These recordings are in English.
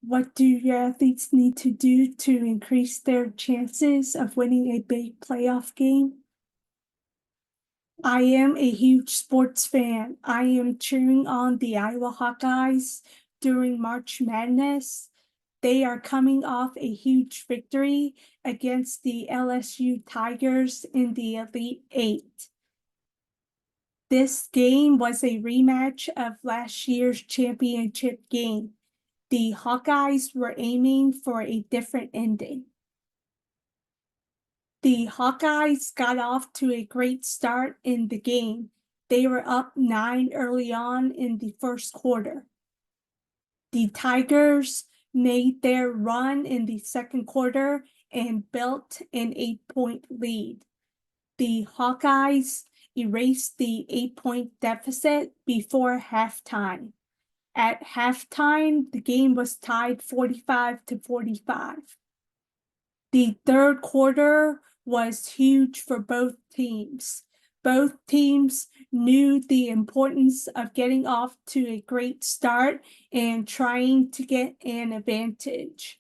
What do your athletes need to do to increase their chances of winning a big playoff game? I am a huge sports fan. I am cheering on the Iowa Hawkeyes during March Madness. They are coming off a huge victory against the LSU Tigers in the Elite Eight. This game was a rematch of last year's championship game. The Hawkeyes were aiming for a different ending. The Hawkeyes got off to a great start in the game. They were up 9 early on in the first quarter. The Tigers made their run in the second quarter and built an 8-point lead. The Hawkeyes erased the 8-point deficit before halftime. At halftime, the game was tied 45-45. The third quarter was huge for both teams. Both teams knew the importance of getting off to a great start and trying to get an advantage.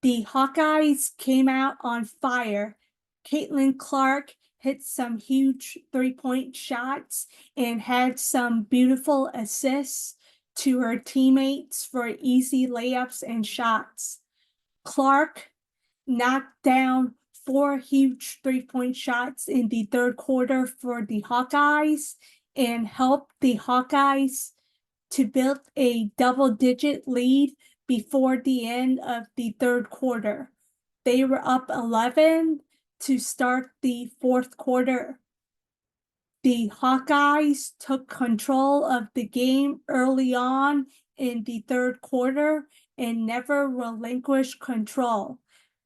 The Hawkeyes came out on fire. Caitlin Clark hit some huge three-point shots and had some beautiful assists to her teammates for easy layups and shots. Clark knocked down 4 huge three-point shots in the third quarter for the Hawkeyes and helped the Hawkeyes to build a double-digit lead before the end of the third quarter. They were up 11 to start the fourth quarter. The Hawkeyes took control of the game early on in the third quarter and never relinquished control.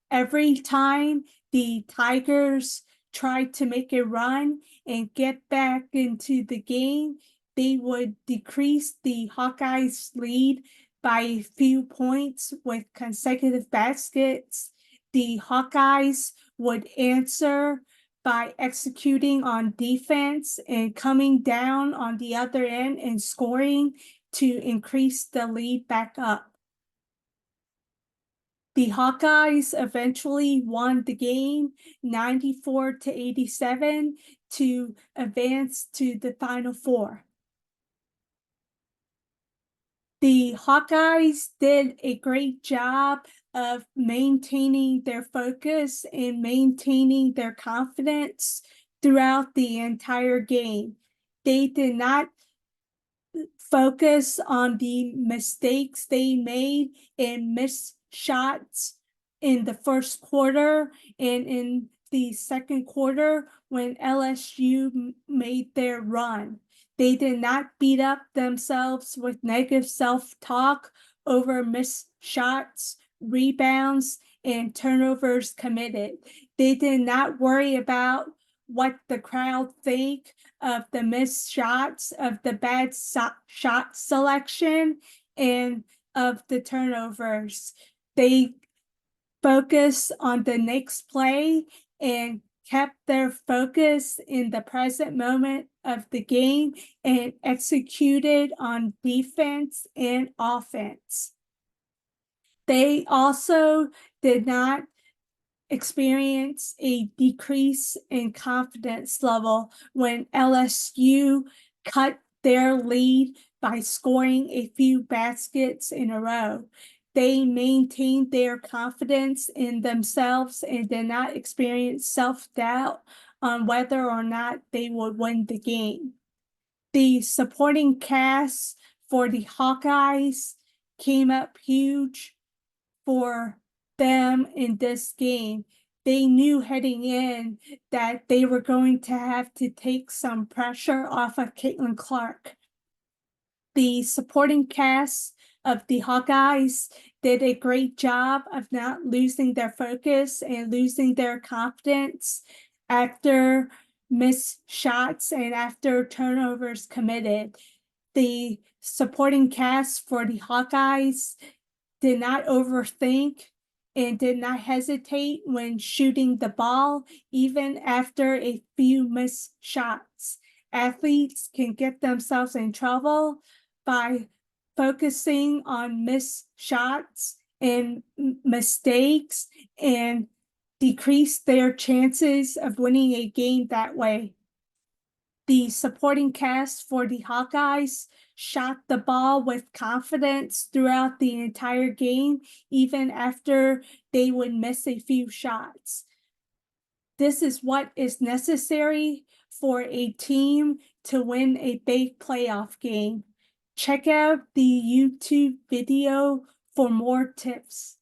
Every time the Tigers tried to make a run and get back into the game, they would decrease the Hawkeyes' lead by a few points with consecutive baskets. The Hawkeyes would answer by executing on defense and coming down on the other end and scoring to increase the lead back up. The Hawkeyes eventually won the game 94-87 to advance to the Final Four. The Hawkeyes did a great job of maintaining their focus and maintaining their confidence throughout the entire game. They did not focus on the mistakes they made and missed shots in the first quarter and in the second quarter when LSU made their run. They did not beat up themselves with negative self-talk over missed shots, rebounds, and turnovers committed. They did not worry about what the crowd think of the missed shots, of the bad shot selection, and of the turnovers. They focused on the next play and kept their focus in the present moment of the game and executed on defense and offense. They also did not experience a decrease in confidence level when LSU cut their lead by scoring a few baskets in a row. They maintained their confidence in themselves and did not experience self-doubt on whether or not they would win the game. The supporting cast for the Hawkeyes came up huge for them in this game. They knew heading in that they were going to have to take some pressure off of Caitlin Clark. The supporting cast of the Hawkeyes did a great job of not losing their focus and losing their confidence after missed shots and after turnovers committed. The supporting cast for the Hawkeyes did not overthink and did not hesitate when shooting the ball, even after a few missed shots. Athletes can get themselves in trouble by focusing on missed shots and mistakes and decrease their chances of winning a game that way. The supporting cast for the Hawkeyes shot the ball with confidence throughout the entire game, even after they would miss a few shots. This is what is necessary for a team to win a big playoff game. Check out the YouTube video for more tips.